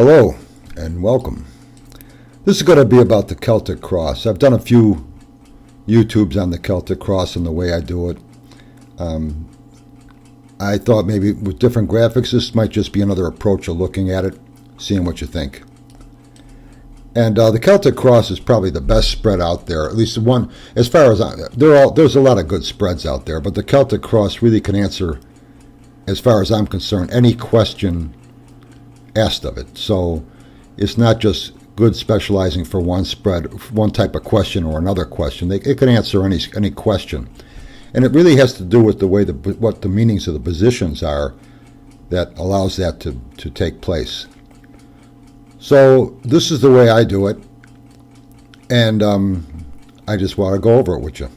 Hello and welcome. This is going to be about the Celtic Cross. I've done a few YouTubes on the Celtic Cross and the way I do it. I thought maybe with different graphics this might just be another approach of looking at it, seeing what you think. And the Celtic Cross is probably the best spread out there, at least the one, as far as there's a lot of good spreads out there, but the Celtic Cross really can answer, as far as I'm concerned, any question asked of it. So it's not just good specializing for one spread, one type of question or another question. It can answer any question, and it really has to do with the way what the meanings of the positions are that allows that to take place. So this is the way I do it, and I just want to go over it with you.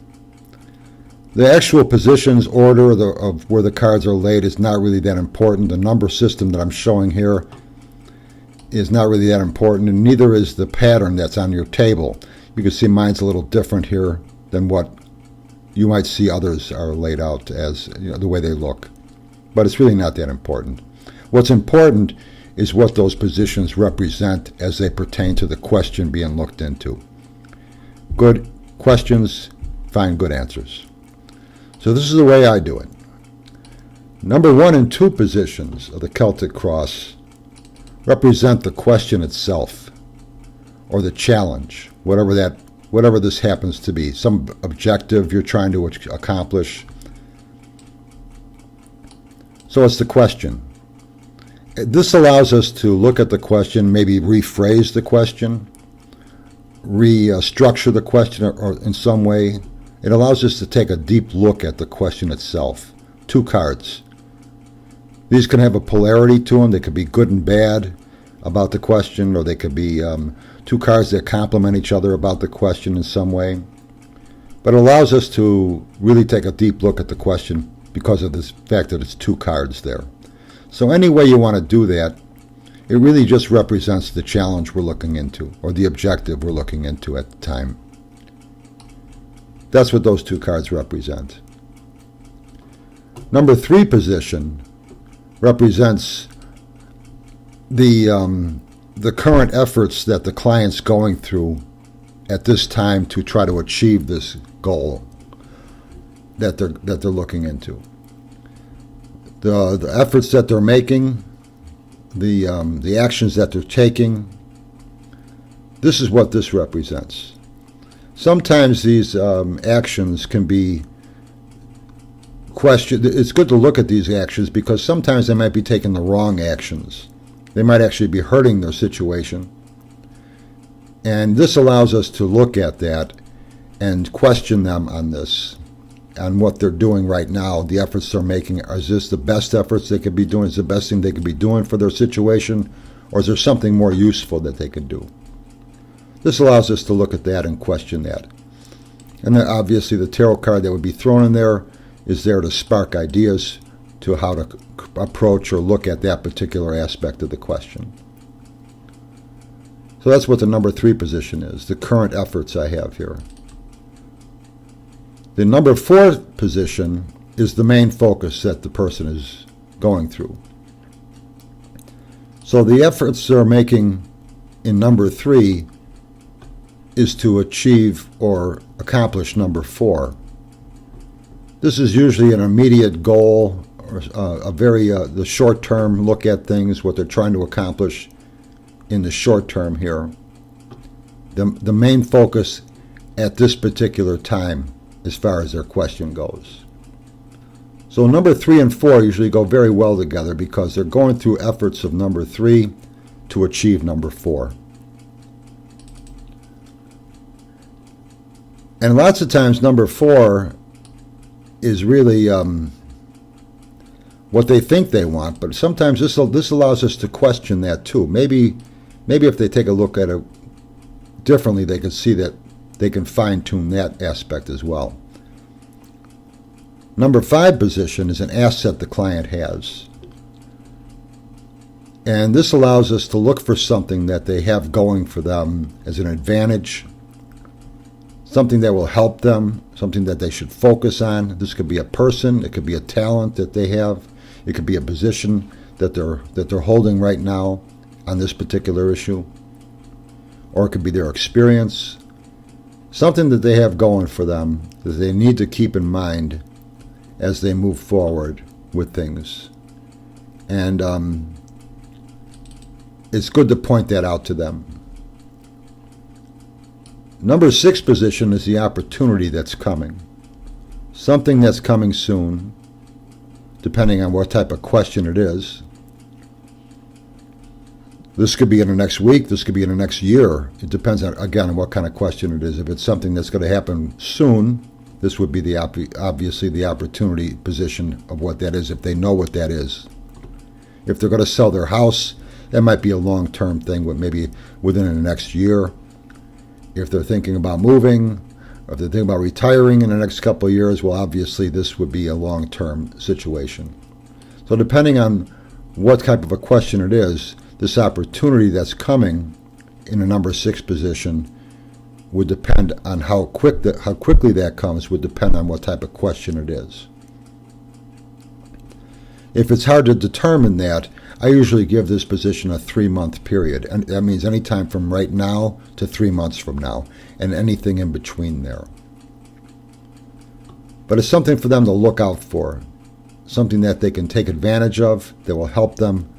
The actual positions order of where the cards are laid is not really that important. The number system that I'm showing here is not really that important, and neither is the pattern that's on your table. You can see mine's a little different here than what you might see others are laid out as, the way they look. But it's really not that important. What's important is what those positions represent as they pertain to the question being looked into. Good questions find good answers. So this is the way I do it. Number 1 and 2 positions of the Celtic Cross represent the question itself, or the challenge, whatever this happens to be, some objective you're trying to accomplish. So it's the question. This allows us to look at the question, maybe rephrase the question, restructure the question, or in some way. It allows us to take a deep look at the question itself. 2 cards. These can have a polarity to them. They could be good and bad about the question, or they could be 2 cards that complement each other about the question in some way. But it allows us to really take a deep look at the question because of this fact that it's 2 cards there. So any way you want to do that, it really just represents the challenge we're looking into, or the objective we're looking into at the time. That's what those 2 cards represent. Number 3 position represents the current efforts that the client's going through at this time to try to achieve this goal that they're looking into. The efforts that they're making, the actions that they're taking. This is what this represents. Sometimes these actions can be questioned. It's good to look at these actions because sometimes they might be taking the wrong actions. They might actually be hurting their situation. And this allows us to look at that and question them on this, on what they're doing right now, the efforts they're making. Is this the best efforts they could be doing? Is it the best thing they could be doing for their situation? Or is there something more useful that they could do? This allows us to look at that and question that. And then obviously the tarot card that would be thrown in there is there to spark ideas to how to approach or look at that particular aspect of the question. So that's what the number 3 position is, the current efforts I have here. The number 4 position is the main focus that the person is going through. So the efforts they're making in number 3 is to achieve or accomplish number 4. This is usually an immediate goal, or the short-term look at things, what they're trying to accomplish in the short term here. The main focus at this particular time as far as their question goes. So number 3 and 4 usually go very well together because they're going through efforts of number 3 to achieve number 4. And lots of times number 4 is really what they think they want, but sometimes this allows us to question that too. Maybe if they take a look at it differently, they can see that they can fine-tune that aspect as well. Number 5 position is an asset the client has. And this allows us to look for something that they have going for them as an advantage, something that will help them, something that they should focus on. This could be a person, it could be a talent that they have, it could be a position that they're holding right now. on this particular issue, or it could be their experience, something that they have going for them that they need to keep in mind as they move forward with things. And it's good to point that out to them. Number 6 position is the opportunity that's coming. Something that's coming soon, depending on what type of question it is. This could be in the next week, this could be in the next year. It depends on, again, on what kind of question it is. If it's something that's going to happen soon, this would be obviously the opportunity position of what that is, if they know what that is. If they're going to sell their house, that might be a long-term thing, maybe within the next year. If they're thinking about moving, or if they're thinking about retiring in the next couple of years, well, obviously this would be a long-term situation. So depending on what type of a question it is, this opportunity that's coming in a number 6 position would depend on how quickly that comes, would depend on what type of question it is. If it's hard to determine that, I usually give this position a 3-month period, and that means any time from right now to 3 months from now, and anything in between there. But it's something for them to look out for, something that they can take advantage of, that will help them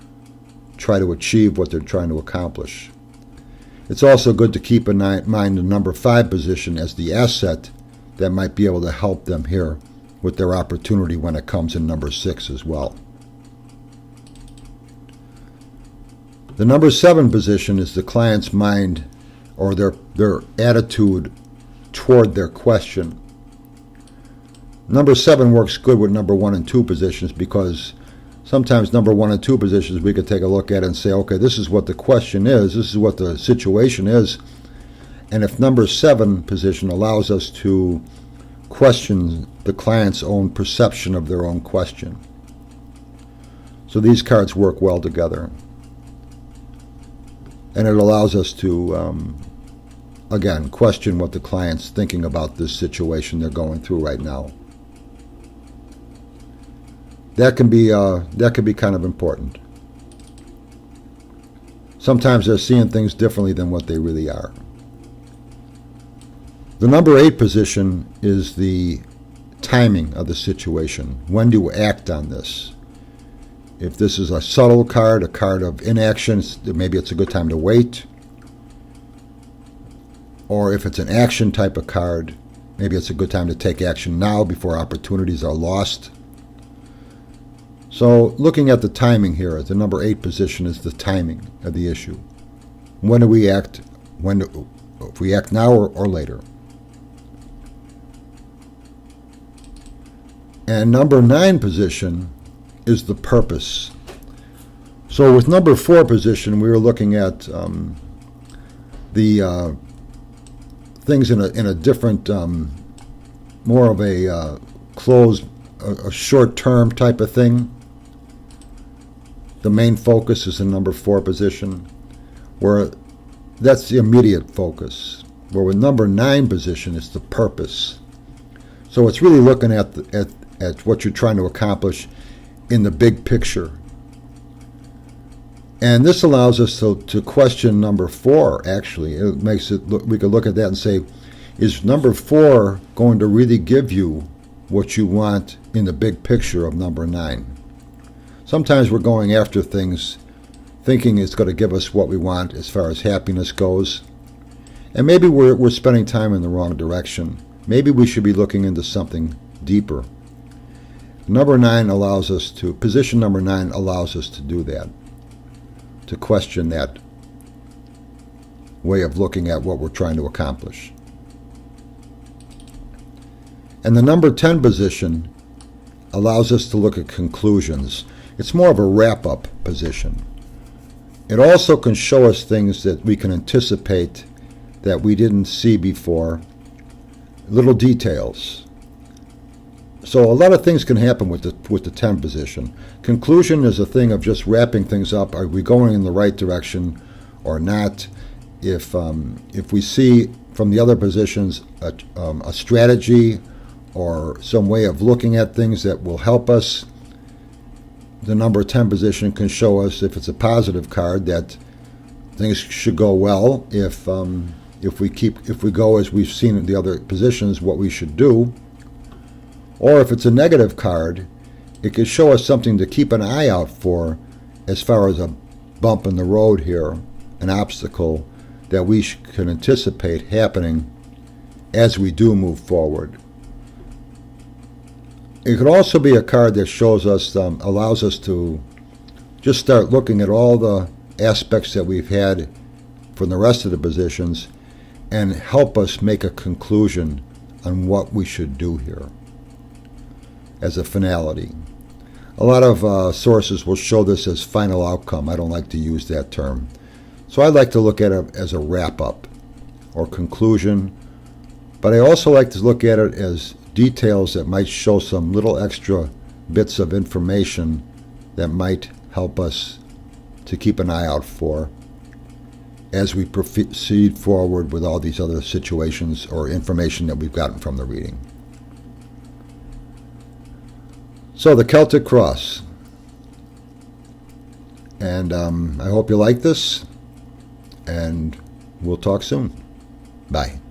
try to achieve what they're trying to accomplish. It's also good to keep in mind the number 5 position as the asset that might be able to help them here with their opportunity when it comes in number 6 as well. The number 7 position is the client's mind or their attitude toward their question. Number 7 works good with number 1 and 2 positions because sometimes number 1 and 2 positions we could take a look at and say, okay, this is what the question is, this is what the situation is. And if number 7 position allows us to question the client's own perception of their own question. So these cards work well together. And it allows us to, again, question what the client's thinking about this situation they're going through right now. That can be kind of important. Sometimes they're seeing things differently than what they really are. The number 8 position is the timing of the situation. When do you act on this? If this is a subtle card, a card of inaction, maybe it's a good time to wait. Or if it's an action type of card, maybe it's a good time to take action now before opportunities are lost. So looking at the timing here, the number 8 position is the timing of the issue. When do we act? If we act now or later? And number 9 position is the purpose. So with number 4 position, we were looking at the things in a different, more of a closed, a short-term type of thing. The main focus is in number 4 position, where that's the immediate focus. Where with number 9 position is the purpose. So it's really looking at what you're trying to accomplish in the big picture. And this allows us to question number 4, actually. It makes it look, we could look at that and say, is number 4 going to really give you what you want in the big picture of number 9? Sometimes we're going after things thinking it's going to give us what we want as far as happiness goes. And maybe we're spending time in the wrong direction. Maybe we should be looking into something deeper. Number 9 allows us to, position number 9 allows us to do that, to question that way of looking at what we're trying to accomplish. And the number 10 position allows us to look at conclusions. It's more of a wrap-up position. It also can show us things that we can anticipate that we didn't see before, little details. So a lot of things can happen with the 10 position. Conclusion is a thing of just wrapping things up. Are we going in the right direction or not? If we see from the other positions a strategy or some way of looking at things that will help us, the number 10 position can show us, if it's a positive card, that things should go well if we go as we've seen in the other positions, what we should do. Or if it's a negative card, it could show us something to keep an eye out for as far as a bump in the road here, an obstacle that we can anticipate happening as we do move forward. It could also be a card that shows us, allows us to just start looking at all the aspects that we've had from the rest of the positions and help us make a conclusion on what we should do here as a finality. A lot of sources will show this as final outcome. I don't like to use that term. So I like to look at it as a wrap-up or conclusion, but I also like to look at it as details that might show some little extra bits of information that might help us to keep an eye out for as we proceed forward with all these other situations or information that we've gotten from the reading. So the Celtic Cross. And I hope you like this, and we'll talk soon. Bye.